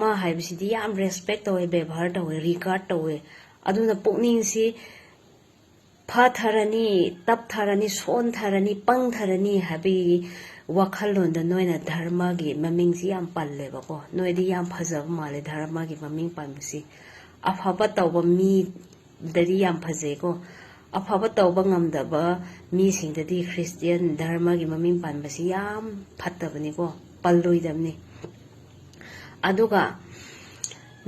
ꯑꯃ ꯍꯥꯏꯕꯁꯤꯗꯤ ꯌꯥꯝ ꯔꯦꯁꯄꯦꯛ ꯇꯧꯋꯦ, ꯕꯦꯚꯥꯔ ꯇꯧꯋꯦ, ꯔꯤꯒꯥꯔꯗ ꯇꯧꯋꯦ. ꯑꯗꯨꯅ ꯄꯨꯛꯅꯤꯡꯁꯤ ꯐꯊꯔꯅꯤ, ꯇꯞꯊꯔꯅꯤ, ꯁꯣꯟꯊꯔꯅꯤ, ꯄꯪꯊꯔꯅꯤ ꯍꯥꯏꯕꯒꯤ ꯋꯥꯈꯜꯂꯣꯟꯗ ꯅꯣꯏꯅ ꯙꯔꯃꯒꯤ ꯃꯃꯤꯡꯁꯤ ꯌꯥꯝ ꯄꯜꯂꯦꯕꯀꯣ. ꯅꯣꯏꯗꯤ ꯌꯥꯝ ꯐꯖꯕ ꯃꯥꯜꯂꯦ ꯙꯔꯃꯒꯤ ꯃꯃꯤꯡ ꯄꯟꯕꯁꯤ. ꯑꯐꯕ ꯇꯧꯕ ꯃꯤꯗꯗꯤ ꯌꯥꯝ ꯐꯖꯩꯀꯣ. ꯑꯐꯕ ꯇꯧꯕ ꯉꯝꯗꯕ ꯃꯤꯁꯤꯡꯗꯗꯤ ꯈ꯭ꯔꯤꯁꯇꯤꯌꯟ ꯙꯔꯃꯒꯤ ꯃꯃꯤꯡ ꯄꯟꯕꯁꯤ ꯌꯥꯝ ꯐꯠꯇꯕꯅꯤꯀꯣ, ꯄꯜꯂꯣꯏꯗꯕꯅꯤ. ꯑꯗꯨꯒ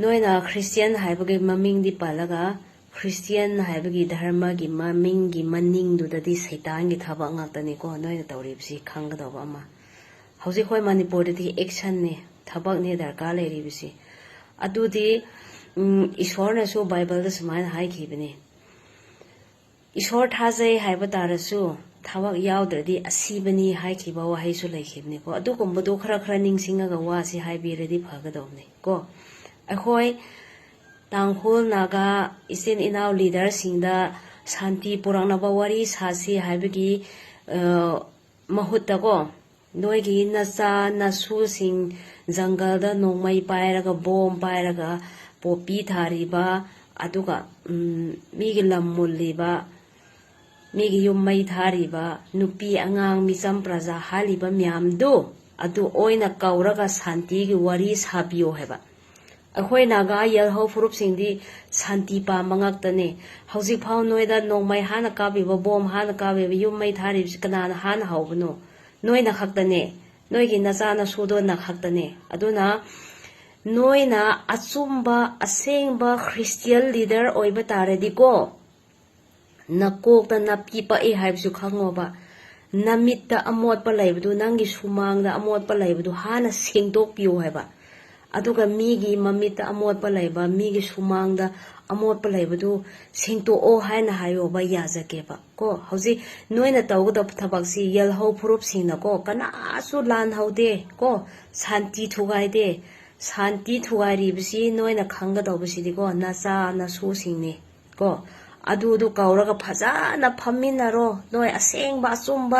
ꯅꯣꯏꯅ ꯈ꯭ꯔꯤꯁꯇꯤꯌꯟ ꯍꯥꯏꯕꯒꯤ ꯃꯃꯤꯡꯗꯤ ꯄꯜꯂꯒ ꯈ꯭ꯔꯤꯁꯇꯤꯌꯟ ꯍꯥꯏꯕꯒꯤ ꯙꯔꯃꯒꯤ ꯃꯃꯤꯡꯒꯤ ꯃꯅꯤꯡꯗꯨꯗꯗꯤ ꯁꯩꯇꯥꯟꯒꯤ ꯊꯕꯛ ꯉꯥꯛꯇꯅꯤꯀꯣ ꯅꯣꯏꯅ ꯇꯧꯔꯤꯕꯁꯤ. ꯈꯪꯒꯗꯧꯕ ꯑꯃ, ꯍꯧꯖꯤꯛ ꯑꯩꯈꯣꯏ ꯃꯅꯤꯄꯨꯔꯗꯗꯤ ꯑꯦꯛꯁꯟꯅꯦ, ꯊꯕꯛꯅꯦ ꯗꯔꯀꯥꯔ ꯂꯩꯔꯤꯕꯁꯤ. ꯑꯗꯨꯗꯤ ꯏꯁꯣꯔꯅꯁꯨ ꯕꯥꯏꯕꯜꯗ ꯁꯨꯃꯥꯏꯅ ꯍꯥꯏꯈꯤꯕꯅꯤ. ꯏꯁꯣꯔ ꯊꯥꯖꯩ ꯍꯥꯏꯕ ꯇꯥꯔꯁꯨ ꯊꯕꯛ ꯌꯥꯎꯗ꯭ꯔꯗꯤ ꯑꯁꯤꯕꯅꯤ ꯍꯥꯏꯈꯤꯕ ꯋꯥꯍꯩꯁꯨ ꯂꯩꯈꯤꯕꯅꯤꯀꯣ. ꯑꯗꯨꯒꯨꯝꯕꯗꯣ ꯈꯔ ꯅꯤꯡꯁꯤꯡꯉꯒ ꯋꯥꯁꯤ ꯍꯥꯏꯕꯤꯔꯗꯤ ꯐꯒꯗꯧꯕꯅꯤ ꯀꯣ. ꯑꯩꯈꯣꯏ ꯇꯥꯡꯈꯨꯜ, ꯅꯥꯒꯥ, ꯏꯆꯤꯟ ꯏꯅꯥꯎ ꯂꯤꯗꯔꯁꯤꯡꯗ ꯁꯥꯟꯇꯤ ꯄꯨꯔꯛꯅꯕ ꯋꯥꯔꯤ ꯁꯥꯁꯤ ꯍꯥꯏꯕꯒꯤ ꯃꯍꯨꯠꯇꯀꯣ, ꯅꯣꯏꯒꯤ ꯅꯆꯥ ꯅꯁꯨꯁꯤꯡ ꯖꯪꯒꯜꯗ ꯅꯣꯡꯃꯩ ꯄꯥꯏꯔꯒ, ꯕꯣꯝ ꯄꯥꯏꯔꯒ ꯄꯣꯄꯤ ꯊꯥꯔꯤꯕ, ꯑꯗꯨꯒ ꯃꯤꯒꯤ ꯂꯝ ꯃꯨꯜꯂꯤꯕ, ꯃꯤꯒꯤ ꯌꯨꯝ ꯃꯩ ꯊꯥꯔꯤꯕ, ꯅꯨꯄꯤ ꯑꯉꯥꯡ ꯃꯤꯆꯝ ꯄ꯭ꯔꯖꯥ ꯍꯥꯠꯂꯤꯕ ꯃꯌꯥꯝꯗꯨ ꯑꯗꯨ ꯑꯣꯏꯅ ꯀꯧꯔꯒ ꯁꯥꯟꯇꯤꯒꯤ ꯋꯥꯔꯤ ꯁꯥꯕꯤꯌꯣ ꯍꯥꯏꯕ. ꯑꯩꯈꯣꯏ ꯅꯥꯒꯥ ꯌꯦꯜꯍꯧ ꯐꯨꯔꯨꯞꯁꯤꯡꯗꯤ ꯁꯥꯟꯇꯤ ꯄꯥꯝꯕ ꯉꯥꯛꯇꯅꯦ. ꯍꯧꯖꯤꯛꯐꯥꯎ ꯅꯣꯏꯗ ꯅꯣꯡꯃꯩ ꯍꯥꯟꯅ ꯀꯥꯞꯄꯤꯕ, ꯕꯣꯝ ꯍꯥꯟꯅ ꯀꯥꯞꯄꯤꯕ, ꯌꯨꯝ ꯃꯩ ꯊꯥꯔꯤꯕꯁꯤ ꯀꯅꯥꯅ ꯍꯥꯟꯅ ꯍꯧꯕꯅꯣ? ꯅꯣꯏꯅ ꯈꯛꯇꯅꯦ, ꯅꯣꯏꯒꯤ ꯅꯆꯥ ꯅꯁꯨꯗꯣꯅ ꯈꯛꯇꯅꯦ. ꯑꯗꯨꯅ ꯅꯣꯏꯅ ꯑꯆꯨꯝꯕ ꯑꯁꯦꯡꯕ ꯈ꯭ꯔꯤꯁꯇꯤꯌꯟ ꯂꯤꯗꯔ ꯑꯣꯏꯕ ꯇꯥꯔꯗꯤꯀꯣ, ꯅꯀꯣꯛꯇ ꯅꯥꯄꯤ ꯄꯛꯏ ꯍꯥꯏꯕꯁꯨ ꯈꯪꯉꯣꯕ. ꯅꯃꯤꯠꯇ ꯑꯃꯣꯠꯄ ꯂꯩꯕꯗꯨ, ꯅꯪꯒꯤ ꯁꯨꯃꯥꯡꯗ ꯑꯃꯣꯠꯄ ꯂꯩꯕꯗꯨ ꯍꯥꯟꯅ ꯁꯦꯡꯗꯣꯛꯄꯤꯌꯨ ꯍꯥꯏꯕ. ꯑꯗꯨꯒ ꯃꯤꯒꯤ ꯃꯃꯤꯠꯇ ꯑꯃꯣꯠꯄ ꯂꯩꯕ, ꯃꯤꯒꯤ ꯁꯨꯃꯥꯡꯗ ꯑꯃꯣꯠꯄ ꯂꯩꯕꯗꯨ ꯁꯦꯡꯇꯣꯛꯑꯣ ꯍꯥꯏꯅ ꯍꯥꯏꯌꯣꯕ, ꯌꯥꯖꯒꯦꯕ ꯀꯣ. ꯍꯧꯖꯤꯛ ꯅꯣꯏꯅ ꯇꯧꯒꯗꯕ ꯊꯕꯛꯁꯤ ꯌꯦꯜꯍꯧ ꯐꯨꯔꯨꯞꯁꯤꯡꯅꯀꯣ ꯀꯅꯥꯁꯨ ꯂꯥꯟꯍꯧꯗꯦ ꯀꯣ, ꯁꯥꯟꯇꯤ ꯊꯨꯒꯥꯏꯗꯦ. ꯁꯥꯟꯇꯤ ꯊꯨꯒꯥꯏꯔꯤꯕꯁꯤ ꯅꯣꯏꯅ ꯈꯪꯒꯗꯧꯕꯁꯤꯗꯤꯀꯣ ꯅꯆꯥ ꯅꯁꯨꯁꯤꯡꯅꯤ ꯀꯣ. ꯑꯗꯨꯗꯨ ꯀꯧꯔꯒ ꯐꯖꯅ ꯐꯝꯃꯤꯟꯅꯔꯣ. ꯅꯣꯏ ꯑꯁꯦꯡꯕ ꯑꯆꯨꯝꯕ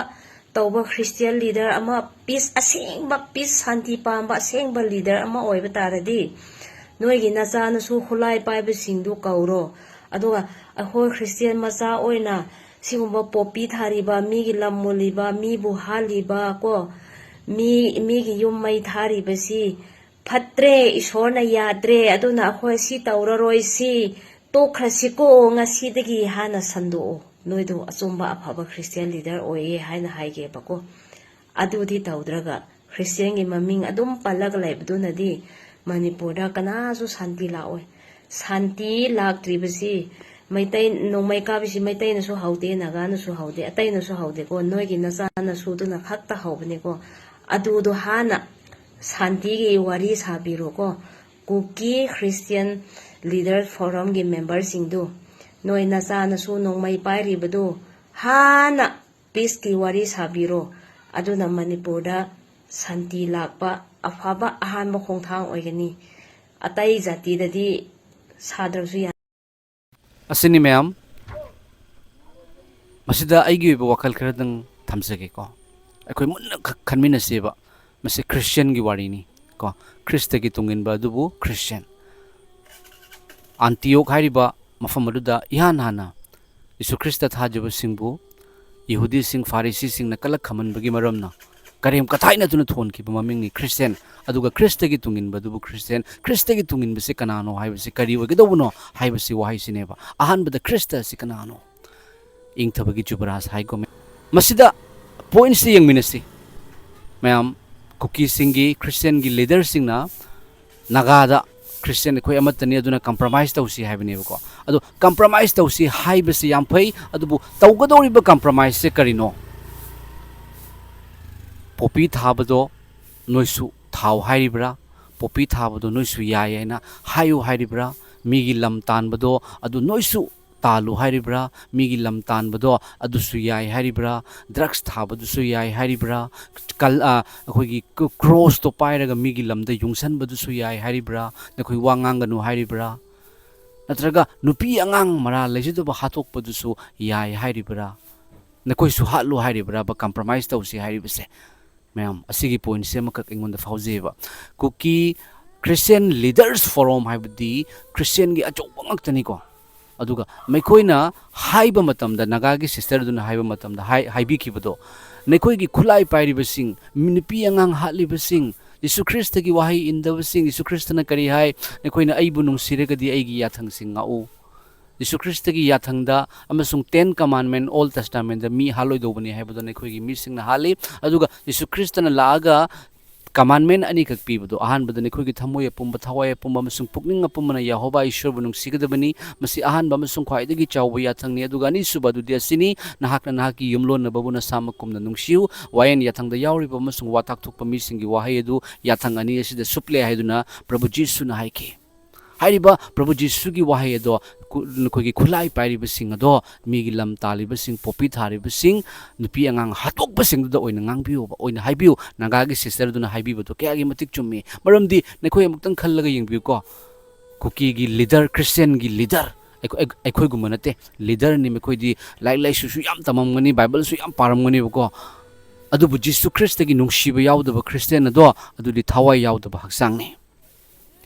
ꯇꯧꯕ ꯈ꯭ꯔꯤꯁꯇꯤꯌꯟ ꯂꯤꯗꯔ ꯑꯃ, ꯄꯤꯁ, ꯑꯁꯦꯡꯕ ꯄꯤꯁ, ꯁꯥꯟꯇꯤ ꯄꯥꯝꯕ ꯑꯁꯦꯡꯕ ꯂꯤꯗꯔ ꯑꯃ ꯑꯣꯏꯕ ꯇꯥꯔꯗꯤ ꯅꯣꯏꯒꯤ ꯅꯆꯥꯅꯁꯨ ꯈꯨꯠꯂꯥꯏ ꯄꯥꯏꯕꯁꯤꯡꯗꯨ ꯀꯧꯔോ. ꯑꯗꯨꯒ ꯑꯩꯈꯣই ꯈ꯭ꯔꯤꯁꯇꯤꯌꯟ ꯃꯆꯥ ꯑꯣꯏꯅ ꯁꯤꯒꯨꯝꯕ ꯄꯣꯄꯤ ꯊꯥꯔꯤꯕ, ꯃꯤꯒꯤ ꯂꯝ ꯃꯨꯜꯂꯤꯕ, ꯃꯤꯕꯨ ꯍꯥꯠꯂꯤꯕ ꯀꯣ, ꯃꯤꯒꯤ ꯌꯨꯝ ꯃꯩ ꯊꯥꯔꯤꯕꯁꯤ ꯐꯠꯇ꯭ꯔꯦ, ꯏꯁꯣꯔꯅ ꯌꯥꯗ꯭ꯔꯦ, ꯑꯗꯨꯅ ꯑꯩꯈꯣꯏ ꯁꯤ ꯇꯧꯔꯔꯣꯏꯁꯤ, ꯇꯣꯛꯈ꯭ꯔꯁꯤꯀꯣ ꯉꯁꯤꯗꯒꯤ ꯍꯥꯟꯅ ꯁꯟꯗꯣꯛꯑꯣ. ꯅꯣꯏꯗꯣ ꯑꯆꯨꯝꯕ ꯑꯐꯕ ꯈ꯭ꯔꯤꯁꯇꯤꯌꯟ ꯂꯤꯗꯔ ꯑꯣꯏꯌꯦ ꯍꯥꯏꯅ ꯍꯥꯏꯒꯦꯕꯀꯣ. ꯑꯗꯨꯗꯤ ꯇꯧꯗ꯭ꯔꯒ ꯈ꯭ꯔꯤꯁꯇꯤꯌꯟꯒꯤ ꯃꯃꯤꯡ ꯑꯗꯨꯝ ꯄꯜꯂꯒ ꯂꯩꯕꯗꯨꯅꯗꯤ ꯃꯅꯤꯄꯨꯔꯗ ꯀꯅꯥꯁꯨ ꯁꯥꯟꯇꯤ ꯂꯥꯛꯑꯣꯏ. ꯁꯥꯟꯇꯤ ꯂꯥꯛꯇ꯭ꯔꯤꯕꯁꯤ ꯃꯩꯇꯩ ꯅꯣꯡꯃꯩ ꯀꯥꯕꯤꯁꯤ ꯃꯩꯇꯩꯅꯁꯨ ꯍꯧꯗꯦ, ꯅꯥꯒꯥꯅꯁꯨ ꯍꯧꯗꯦ, ꯑꯇꯩꯅꯁꯨ ꯍꯧꯗꯦꯀꯣ. ꯅꯣꯏꯒꯤ ꯅꯆꯥ ꯅꯁꯨꯗꯨꯅ ꯈꯛꯇ ꯍꯧꯕꯅꯦꯀꯣ. ꯑꯗꯨꯗꯣ ꯍꯥꯟꯅ ꯁꯥꯟꯇꯤꯒꯤ ꯋꯥꯔꯤ ꯁꯥꯕꯤꯔꯣꯀꯣ. ꯀꯨꯀꯤ ꯈ꯭ꯔꯤꯁꯇꯤꯌꯟ ꯂꯤꯗꯔ ꯐꯣꯔꯝꯒꯤ ꯃꯦꯝꯕꯔꯁꯤꯡꯗꯨ, ꯅꯣꯏ ꯅꯆꯥꯅꯁꯨ ꯅꯣꯡꯃꯩ ꯄꯥꯏꯔꯤꯕꯗꯨ ꯍꯥꯟꯅ ꯄꯤꯁꯀꯤ ꯋꯥꯔꯤ ꯁꯥꯕꯤꯔꯣ. ꯑꯗꯨꯅ ꯃꯅꯤꯄꯨꯔꯗ ꯁꯥꯟꯇꯤ ꯂꯥꯛꯄ ꯑꯐꯕ ꯑꯍꯥꯟꯕ ꯈꯣꯡꯊꯥꯡ ꯑꯣꯏꯒꯅꯤ. ꯑꯇꯩ ꯖꯥꯇꯤꯗꯗꯤ ꯁꯥꯗ꯭ꯔꯁꯨ ꯌꯥꯏ. ꯑꯁꯤꯅꯤ ꯃꯌꯥꯝ, ꯃꯁꯤꯗ ꯑꯩꯒꯤ ꯑꯣꯏꯕ ꯋꯥꯈꯜ ꯈꯔꯗꯪ ꯊꯝꯖꯒꯦꯀꯣ. ꯑꯩꯈꯣꯏ ꯃꯨꯟꯅ ꯈꯟꯃꯤꯟꯅꯁꯦꯕ. ꯃꯁꯤ ꯈ꯭ꯔꯤꯁꯇꯤꯌꯟꯒꯤ ꯋꯥꯔꯤꯅꯤ ꯀꯣ. ꯈ꯭ꯔꯤꯁꯇꯒꯤ ꯇꯨꯡꯏꯟꯕ ꯑꯗꯨꯕꯨ ꯈ꯭ꯔꯤꯁꯇꯤꯌꯟ. ꯑꯟꯇꯤꯌꯣꯛ ꯍꯥꯏꯔꯤꯕ ꯃꯐꯝ ꯑꯗꯨꯗ ꯏꯍꯥꯟ ꯍꯥꯟꯅ ꯖꯤꯁꯨ ꯈ꯭ꯔꯤꯁꯇ ꯊꯥꯖꯕꯁꯤꯡꯕꯨ ꯌꯍꯨꯗꯤꯁꯤꯡ, ꯐꯥꯔꯤꯁꯤꯁꯤꯡꯅ ꯀꯂꯛ ꯈꯝꯍꯟꯕꯒꯤ ꯃꯔꯝꯅ ꯀꯔꯦꯝ ꯀꯊꯥꯏꯅꯗꯨꯅ ꯊꯣꯟꯈꯤꯕ ꯃꯃꯤꯡꯅꯤ ꯈ꯭ꯔꯤꯁꯇꯤꯌꯟ. ꯑꯗꯨꯒ ꯈ꯭ꯔꯤꯁꯇꯒꯤ ꯇꯨꯡꯏꯟꯕ ꯑꯗꯨꯕꯨ ꯈ꯭ꯔꯤꯁꯇꯤꯌꯟ. ꯈ꯭ꯔꯤꯁꯇꯒꯤ ꯇꯨꯡꯏꯟꯕꯁꯤ ꯀꯅꯥꯅೋ ꯍꯥꯏꯕꯁꯤ, ꯀꯔꯤ ꯑꯣꯏꯒꯗꯧꯕꯅꯣ ꯍꯥꯏꯕꯁꯤ ꯋꯥꯍꯩꯁꯤꯅꯦꯕ. ꯑꯍꯥꯟꯕꯗ ꯈ꯭ꯔꯤꯁꯇ ꯑꯁꯤ ꯀꯅꯥꯅꯣ? ꯏꯪꯊꯕꯒꯤ ꯖꯨꯕꯔꯥꯖ ꯍꯥꯏꯀꯣ. ꯃꯁꯤꯗ ꯄꯣꯏꯟꯠꯁꯤ ꯌꯦꯡꯃꯤꯟꯅꯁꯤ ꯃꯌꯥꯝ. ꯀꯨꯀꯤꯁꯤꯡꯒꯤ, ꯈ꯭ꯔꯤꯁꯇꯤꯌꯟꯒꯤ ꯂꯤꯗꯔꯁꯤꯡꯅ ꯅꯥꯒꯥꯗ ꯈ꯭ꯔꯤꯁꯇꯤꯌꯟ ꯑꯩꯈꯣꯏ ꯑꯃꯠꯇꯅꯤ, ꯑꯗꯨꯅ ꯀꯝꯄ꯭ꯔꯣꯃꯥꯏꯁ ꯇꯧꯁꯤ ꯍꯥꯏꯕꯅꯦꯕꯀꯣ. ꯑꯗꯣ ꯀꯝꯄ꯭ꯔꯣꯃꯥꯏꯁ ꯇꯧꯁꯤ ꯍꯥꯏꯕꯁꯤ ꯌꯥꯝ ꯐꯩ. ꯑꯗꯨꯕꯨ ꯇꯧꯒꯗꯧꯔꯤꯕ ꯀꯝꯄ꯭ꯔꯣꯃꯥꯏꯁꯁꯦ ꯀꯔꯤꯅꯣ? ꯄꯣꯄꯤ ꯊꯥꯕꯗꯣ ꯅꯣꯏꯁꯨ ꯊꯥꯎ ꯍꯥꯏꯔꯤꯕ꯭ꯔꯥ? ꯄꯣꯄꯤ ꯊꯥꯕꯗꯣ ꯅꯣꯏꯁꯨ ꯌꯥꯏ ꯍꯥꯏꯅ ꯍꯥꯏꯌꯨ ꯍꯥꯏꯔꯤꯕ꯭ꯔꯥ? ꯃꯤꯒꯤ ꯂꯝ ꯇꯥꯟꯕꯗꯣ ꯑꯗꯨ ꯅꯣꯏꯁꯨ ꯇꯥꯜꯂꯨ ꯍꯥꯏꯔꯤꯕ꯭ꯔꯥ? ꯃꯤꯒꯤ ꯂꯝ ꯇꯥꯟꯕꯗꯣ ꯑꯗꯨꯁꯨ ꯌꯥꯏ ꯍꯥꯏꯔꯤꯕ꯭ꯔꯥ? ꯗ꯭ꯔꯒꯁ ꯊꯥꯕꯗꯨꯁꯨ ꯌꯥꯏ ꯍꯥꯏꯔꯤꯕ꯭ꯔꯥ? ꯑꯩꯈꯣꯏꯒꯤ ꯀ꯭ꯔꯣꯁꯇꯣ ꯄꯥꯏꯔꯒ ꯃꯤꯒꯤ ꯂꯝꯗ ꯌꯨꯡꯁꯟꯕꯗꯨꯁꯨ ꯌꯥꯏ ꯍꯥꯏꯔꯤꯕ꯭ꯔꯥ? ꯅꯈꯣꯏ ꯋꯥ ꯉꯥꯡꯒꯅꯨ ꯍꯥꯏꯔꯤꯕ꯭ꯔꯥ? ꯅꯠꯇ꯭ꯔꯒ ꯅꯨꯄꯤ ꯑꯉꯥꯡ ꯃꯔꯥꯜ ꯂꯩꯖꯗꯕ ꯍꯥꯠꯇꯣꯛꯄꯗꯨꯁꯨ ꯌꯥꯏ ꯍꯥꯏꯔꯤꯕ꯭ꯔꯥ? ꯅꯈꯣꯏꯁꯨ ꯍꯥꯠꯂꯨ ꯍꯥꯏꯔꯤꯕ꯭ꯔꯥ? ꯀꯝꯄ꯭ꯔꯣꯃꯥꯏꯁ ꯇꯧꯁꯤ ꯍꯥꯏꯔꯤꯕꯁꯦ ꯃꯌꯥꯝ. ꯑꯁꯤꯒꯤ ꯄꯣꯏꯟꯠꯁꯦ ꯑꯃꯈꯛ ꯑꯩꯉꯣꯟꯗ ꯐꯥꯎꯖꯩꯑꯕ. ꯀꯨꯀꯤ Christian Leaders Forum haibadi Christian gi achouba ngaktani ko aduga maikoina haiba matamda nagagi sister duna haiba matamda haibi kibado nekoi gi khulai pairi basing nupi angang hatli basing Jesu Christa gi wahi inda basing Jesu Christa na kari hai nekoina aibu nungsiragadi aigi yathang sing ngau Jesu Christa gi yathangda amasung 10 commandment Old Testament da mi haloi dobani haibado nekoi gi missing na hali aduga Jesu Christa na laaga commandment ani kak pibado ahan bada nekoi gi thamoy pumba thawai pumba amasung pukning apumna Yehova Ishwar bu nungsigadabani masi ahan ba amasung khwaidagi chawba yathangni aduga ni subadu dia sini nahakna nahaki yumlon na babuna samakumna nungsiu wayan yathangda yawri ba amasung watak thukpa mi singi wahai adu yathang ani asida suple haiduna Prabhu Jesu na haiki hairiba Prabhu Jesu gi wahai ado nukoi gi khulai pairi basing ado mi gi lam tali basing popi thari basing nupi angang hatok basing da oina ngangbiu ba oina haibiu naga gi sister duna haibiu to kya gi matik chummi maramdi nekoi amuktan khallaga yengbiu ko Kuki gi leader Christian gi leader aikoi gumanate leader ni mekoi di lai su yam tamamgani Bible su yam paramgani ko adubu Jesu Christa gi nungsiba yaudaba Christian ado adudi thawai yaudaba haksang ni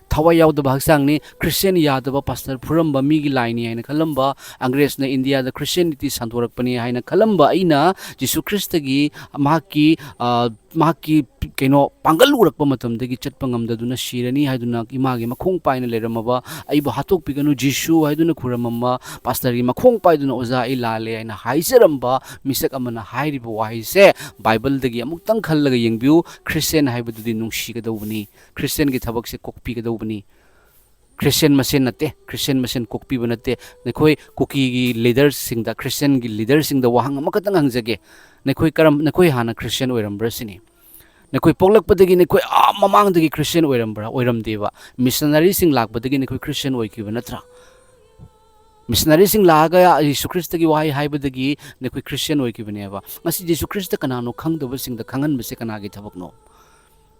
thawai yaudaba haksang ni Christian yadaba pastor puramba migi laini haina khalamba Angres na India da Christianity santorakpani haina khalamba aina Jesu Christa gi mahaki keno pangal urakpa matamdagi chatpa ngamdaduna shirani haiduna imagi makhong paina leramaba aiba hatok piganu Jesu haiduna khuramamba pastor gi makhong paiduna oza ai lale haina haiseramba misak amana hairiba waise Bible dagi amuktang khallaga yengbiu Christian haibadudi nungsigadawbani Christian gi thabak se kokpigadawbani Christian masen nate Christian masen kokpiba nate nekoi Kuki gi leaders singda Christian gi leaders singda wahang amakatang hangjage nekoi hana Christian oirambra sini nekoi poglakpadagi nekoi mamangdagi Christian oirambra oiramdeba missionary sing lakpadagi nekoi Christian oikiba natra missionary sing laga Jesu Christa gi wahai haibadagi nekoi Christian oikibaneba ngasi Jesu Christa kanano khangdaba singda khanganba se kanagi thabakno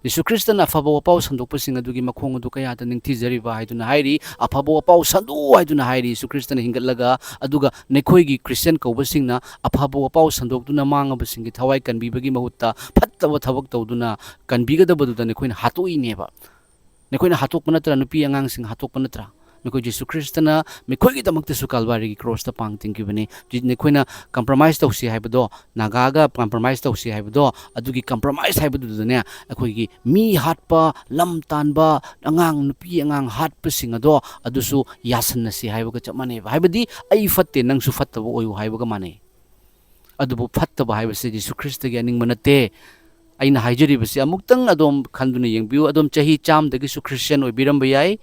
Jesu Christa na afaba wapau sandokpa sing adugi makhong adu kaya ta ningthijariba haiduna hairi afaba wapau sandu haiduna hairi Jesu Christa na hingatlaga aduga nekoi gi Christian kauba singna afaba wapau sandokduna mangaba singi thawai kanbibagi mahutta phattaba thabak tawduna kanbigadabaduna nekoina hatoi neba nekoina hatokpa natra nupi angang sing hatokpa natra nekoi Jesu Christa na mekoi gi damakta su Calvary gi cross ta pangting kibani nekoina compromise tawsi haibado nagaga compromise tawsi haibado adugi compromise haibado dane akoi gi mi hatpa lam tanba angang nupi angang hatpa singado adusu yasan si haibaga chamane haibadi ai fatte nang su fattaba oyu haibaga mane adubu fattaba haibase Jesu Christa gi aning manate aina haijaribase amuktang adom khanduna yengbiu adom chahi cham dagi su Christian oibiramba yai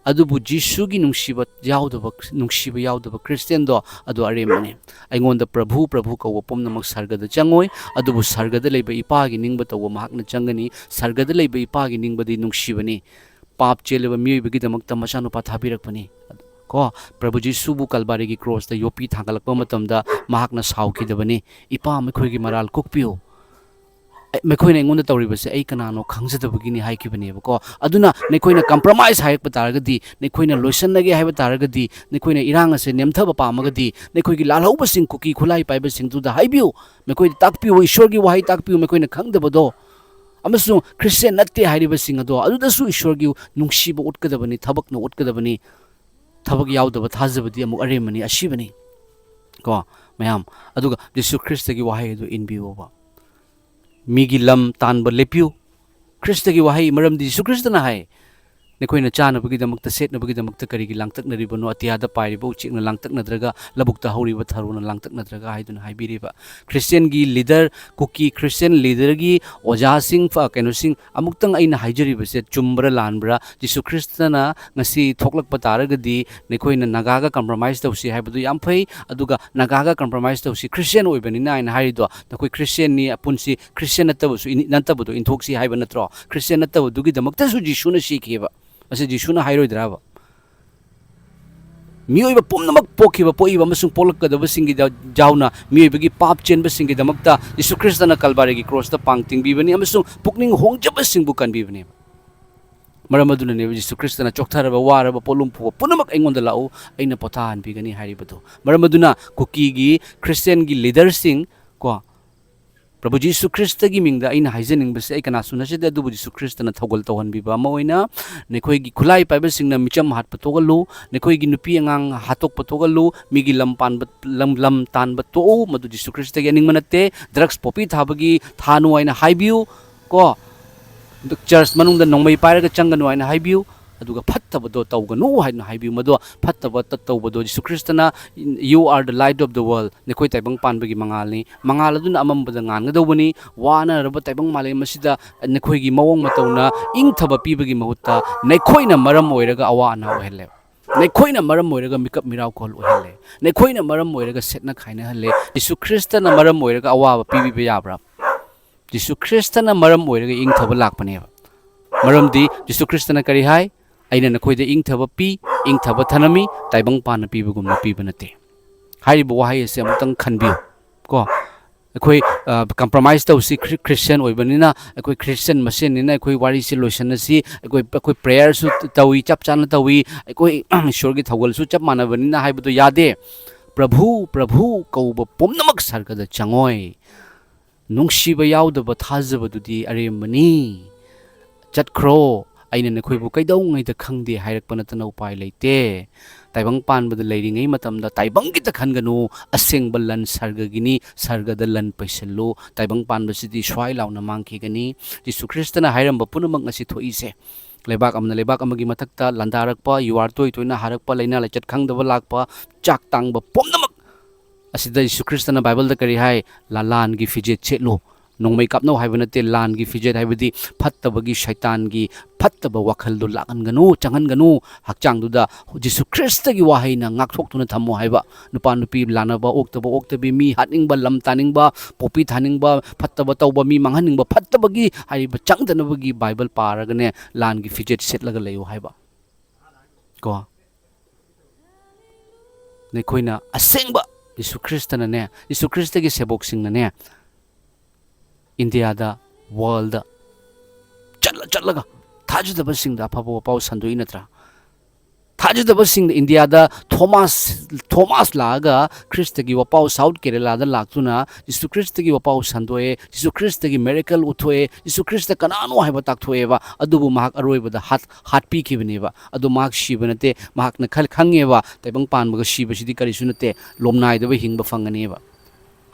adubu Jesu gi nungsiba yaudaba Christian do adu aremane aingonda Prabhu kawa pumnamak sargada changoi adubu sargada leiba ipa gi ningba tawa mahakna changani sargada leiba ipa gi ningba di nungsibani pap cheleba miyoibagi damakta masanu pathabirakpani ko Prabhu Jesu bu Calvary gi cross ta yopi thangalakpa matamda mahakna saukidabani ipa mekhoi gi maral kokpio mekoina engonda tawribase ai kanano khangsadabagini haikibane ko aduna nekoina compromise haikpa taragadi nekoina loisannage haiba taragadi nekoina irang ase nemthaba pamagadi nekoigi lalhauba sing Kuki khulai paiba sing tu da haibiu mekoi takpiu Ishwar gi wahai takpiu mekoina khangdabado amasung Christian natte hairiba sing ado aduda su Ishwar gi nungsiba utkadabani thabakna utkadabani thabak yaudaba thajabadi amu aremani ashibani ko mayam aduga Jesu Christa gi wahai adu inbiuba migi lam tanba lepiu Christa gi wahai maramdi Jesu Christa na hai nekoina chana bagi damakta set na bagi damakta kari gi langtak na riba no atiyada pai riba uchik na langtak na draga labukta hauri ba tharu na langtak na draga haidun haibi riba Christian gi leader Kuki Christian leader gi oja sing fa keno sing amuktang aina haijari ba se chumbra lanbra Jesu Christa na ngasi thoklak pataraga di nekoina nagaga compromise tawsi haibadu yam phai aduga nagaga compromise tawsi Christian oibani na aina haido nakoi Christian ni apunsi Christian natabu su nantabu inthoksi haiba natro Christian natabu dugi damakta su Jesu na shikheba ase Jesu na hairoidraba miyoiba pumnamak pokhiba poiba amasung polakadaba singi jauna miyoibagi pap chenba singi damakta Jesu Christa na Calvary gi cross ta pangting bibani amasung pukning hongjaba singbu kanbibani maramaduna ne Jesu Christa na choktharaba waraba polumpu punamak aingonda lau aina pothan bigani haribatu maramaduna Kuki gi Christian gi leader sing ko Prabhu Jesu Christa gi mingda aina haijening base ai kana suna se du Jesu Christa na thogol tawhan bi ba moina nekhoi gi khulai pai ba singna micham hat patogalu nekhoi gi nupi angang hatok patogalu migi lampan lam tan ba to madu Jesu Christa gi aning manate drugs popi thabagi thanu aina haibiu ko church manungda nongmai pairaga changanu aina haibiu aduga phattabado tawganu haina haibiu madu phattaba tawbado Jesu Christa na you are the light of the world nekhoi taibang panbagi mangalni mangal aduna amambada ngangadawani wana raba taibang malai masida nekhoi gi mawong matawna ingthaba pibagi mahutta nekhoina maram oiraga awa ana ohelle nekhoina maram oiraga mikap mirau kol ohelle nekhoina maram oiraga setna khaina halle Jesu Christa na maram oiraga awa pibi be yabra Jesu Christa na maram oiraga ingthaba lakpane maramdi Jesu Christa na kari hai aina nakhoida ingthaba pi ingthaba thanami taibang pana pibagumna pibanate haribo wahai ase amutang khanbiu ko akhoi compromise tausi Christian oibanina akhoi Christian masenina akhoi wari si loisana si akhoi prayer su tawi chap chana tawi akhoi ishwar gi thogol su chap manabanina haibudo yade Prabhu Prabhu kauba pumnamak sargada changoi nungshiba yaudaba thajabadudi aremani chatkhro aina nakhoibu kaidongai da khangde hairakpa natana upai leite taibang panbada leiringai matamda taibang gita khanganu asengba lan sargagini sargada lan paisallu taibang panbasidi swai launa mangkhigani Jesu Christa na hairamba punamak ngasi thoise lebak amagi mathakta landarakpa yuar toina harakpa leina lechat khangdaba lakpa chak tangba pomnamak asida Jesu Christa na Bible da kari hai lalan gi fijet chetlo nongmai kapno haibanate lan gi fijet haibadi phattabagi shaitan gi phattaba wakhal du lakan ganu changan ganu hakchang du da Jesu Christa gi wahai na ngakthok tuna thammo haiba nupa nupi lanaba oktabi mi hatningba lam taningba popi thaningba phattaba tawba mi manghaningba phattabagi haiba changdanabagi Bible paragane lan gi fijet setlaga leyo haiba ko nekhoina asengba Jesu Christa na ne Jesu Christa gi sebok sing na ne India da world da chatlaga thajudaba sing da phabo pau sandoi natra thajudaba sing India da Thomas laga Christa gi wapau South Kerala da laktuna Jesu Christa gi wapau sandoe Jesu Christa gi miracle uthoe Jesu Christa kanano haiba takthoeba adubu mahak aroiba da hat pi khibneba adu mahak shibanate mahak na khangeba taibang panbaga shibasidi kari sunate lomnai da hingba fanganeba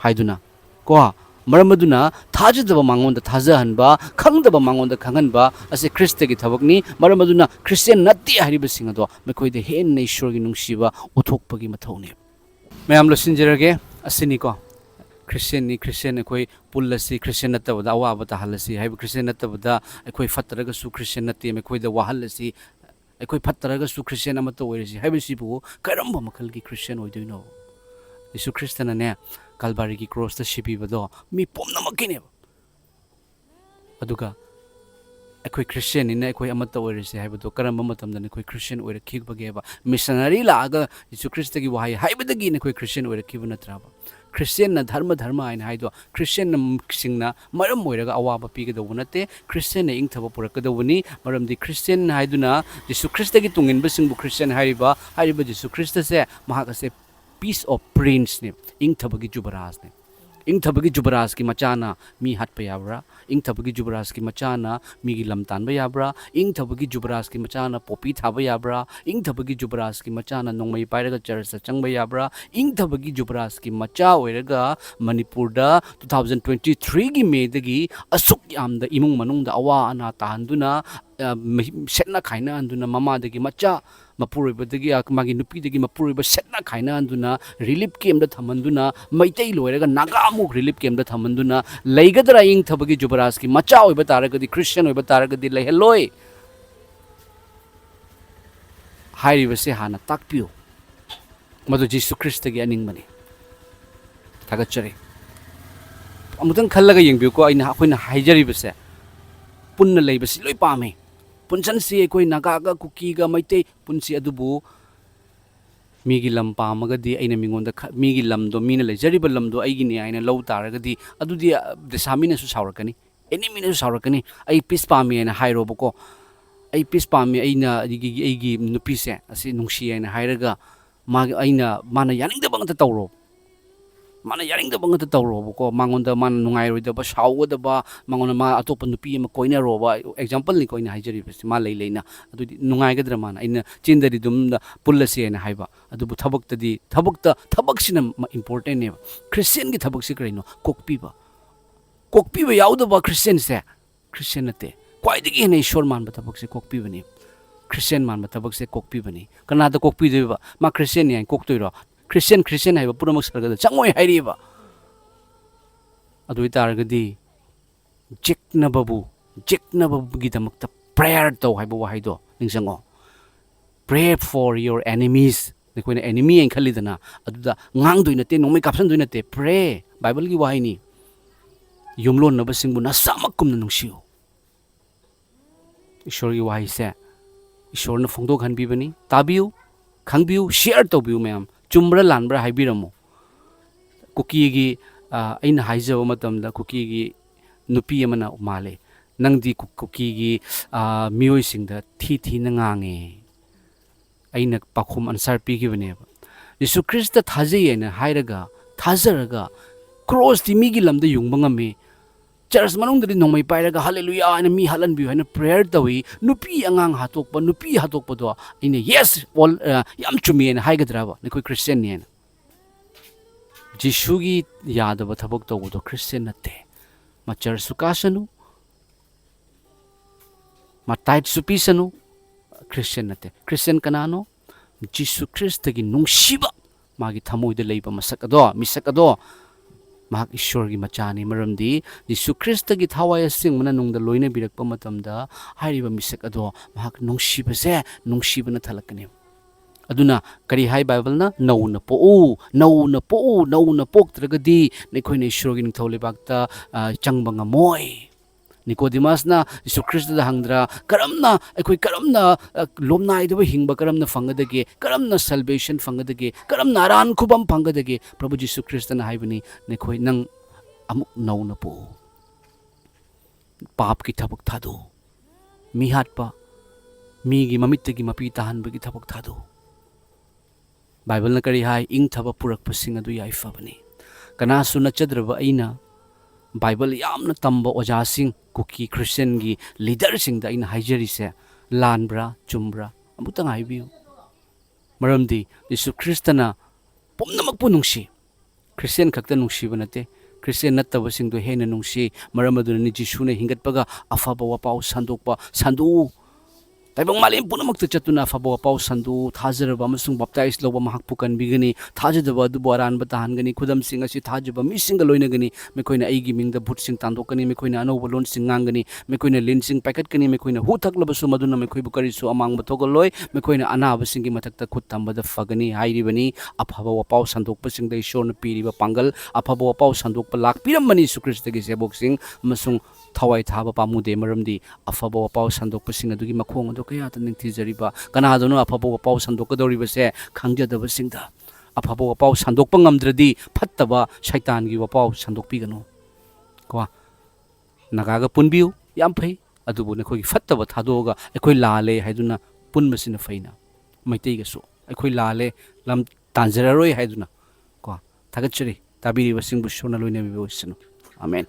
haiduna ko maramaduna thajadaba mangonda thajahanba khangdaba mangonda khanganba ase Christa gi thabakni maramaduna Christian natti hariba singado mekoide hen nei ishwar gi nungsiba uthokpagi mathone mayam lo sinjerage asini ko Christian ekoi pullasi Christian natabada awaba tahalasi haiba Christian natabada ekoi fattaraga su Christian natti mekoida wahalasi ekoi fattaraga su Christian amato oirisi haiba sibu karamba makhalgi Christian oidoino Jesu Christa na ne Calvary ki cross ta shibi bado mi pomnamakine aduga ekoi Christian ina ekoi amata oirisi haibado karamba matamda ekoi Christian oira khibageba missionary laga Jesu Christa gi wahai haibadagi ekoi Christian oira khibuna traba Christian na dharma aina haido Christian na singna maram oiraga awaba pigadawu nate Christian na ingthaba purakadawuni maramdi Christian haiduna Jesu Christa gi tungin basingbu Christian hariba Jesu Christa se mahakase piece of prince ne ingthabagi jubaraz ki machana mi hat pa yabra ingthabagi jubaraz ki machana mi gi lamtan ba yabra ingthabagi jubaraz ki machana popi thaba yabra ingthabagi jubaraz ki machana nongmai pairaga church changba yabra ingthabagi jubaraz ki macha oiraga Manipur da 2023 gi me dagi asuk yamda imung manung da awa ana tahanduna setna khaina anduna mama dagi macha Mapu dagi magi nupi dagi Mapu setna khaina anduna relief camp da thamanduna maitai loiraga naga amuk relief camp da thamanduna leigadra ing thabagi jubaraz ki macha oiba taragadi Christian oiba taragadi leheloi hairiba se hana takpio madu Jesu Christa gi aning mani thagachare amutang khallaga yengbiu ko aina akoina haijariba se punna leibasi loi pame punsansi ekoi nagaga kuki ga maite punsi adubu migi lam pamagadi aina mingonda migi lamdo mina lejariba lamdo aigini aina low taragadi adudi desamina su sawrakani enemy na su sawrakani ai peace pami aina hairoboko ai peace pami aina aigi nupise asi nungsi aina hairaga ma aina mana yaningda bangta tawro mana yaringdaba ngata tawrobako mangonda man nungairoidaba saugdaba mangona ma atopa nupi ama koinaroba example ni koina haijaribasi ma lei leina adudi nungaigadra mana ina chindari dumda pullase na haiba adubu thabakta important ne Christian gi thabaksi kaino kokpiba yaudaba Christian se Christian nate kwaidigi ne ishwar manba thabakse kokpibani Christian manba thabakse kokpibani kanada kokpideba ma Christian ni koktoiro Christian haiba puramak sargada changoi hairiba adu itargadi jeknababu gidamakta prayer to haiba wahaido ningsango pray for your enemies nekoina enemy en khalidana aduda ngangdoi nate nongmai kapsan doi nate pray bible gi wahini yumlon nabasingbu nasamakum na nungsiu ishwar gi wahi se ishwar na phongdok hanbibani tabiu khangbiu share tobiu mayam chumra lanbra haibiramo kuki gi aina haijaba matamda kuki gi nupi amana male nangdi kuki gi mioi singda thi na ngange aina pakhum ansar pi gi bane Jesu Christa thajei na hairaga thajaraga cross ti mi gi lamda yungbangame church manungdari nongmai pairaga hallelujah ana mi halan bi hana prayer tawi nupi angang hatokpa do ina yes all yam chumi na haigadraba nekoi Christian ne Jesu gi yadaba thabak tawdo Christian nate ma church sukasanu ma tight supisanu Christian nate Christian kanano Jesu Christa gi nungshiba magi thamoida leiba misakado mahak ishwar gi machani maramdi Jesu Christa gi thawaya sing mana nungda loina birakpa matamda hairiba misak ado mahak nungshiba na thalakani aduna kari hai Bible na nauna poktragadi nekhoina ishwar gi ningthole bakta changbanga moi Nicodemus na Jesu Christa da hangdra karamna lomna idaba hingba karamna fangadage karamna salvation fangadage karamna ran khubam fangadage Prabhu Jesu Christa na haibani nekhoi nang amuk nauna po pap ki thabak thado mi hatpa mi gi mamittagi mapi tahan bagi thabak thado Bible na kari hai ing thaba purak pasing adu yai fabani kana suna chadraba aina Bible yamna tamba ojasing Kuki Christian gi leader singda ina haijari se lanbra chumbra amutang haibiu maramdi Jesu Christa na pumnamakta nungsi Christian khakta nungsi banate Christian nattaba singdo hena nungsi maramadu ni Jesu na hingatpaga afaba wapau sandu taibang malim punamakta chatuna afaba wapau sandu thajaraba amasung baptize loba mahakpu kanbigani thajadaba adubu aranba tahangani khudam sing asi thajaba mi singa loinagani mekoina aigi mingda bhut sing tandokani mekoina anoba lon sing ngangani mekoina lin sing packet kani mekoina hu thaklaba su maduna mekoibu karisu amangba thogoloi mekoina anaba singi mathakta khut tambada fagani hairibani afaba wapau sandokpa singda ishorna piriba pangal afaba wapau sandokpa lakpiramani Jesu Christa gi sebok sing amasung thawai thaba pamude maramdi afaba wapau sandokpa sing adugi makhong kaya tan ningtijariba kanadano afaba wapau sandokadoriba se khangjadaba singda afaba wapau sandokpa ngamdradi phattaba shaitan gi wapau sandokpigano ko nagaga punbiu yam phai adubu nekhoi phattaba thadoga ekhoi lale haiduna punmasina faina maitei ga so ekhoi lale lam tanjararoi haiduna ko thagachari tabiriba singbu shona loina bi oisanu amen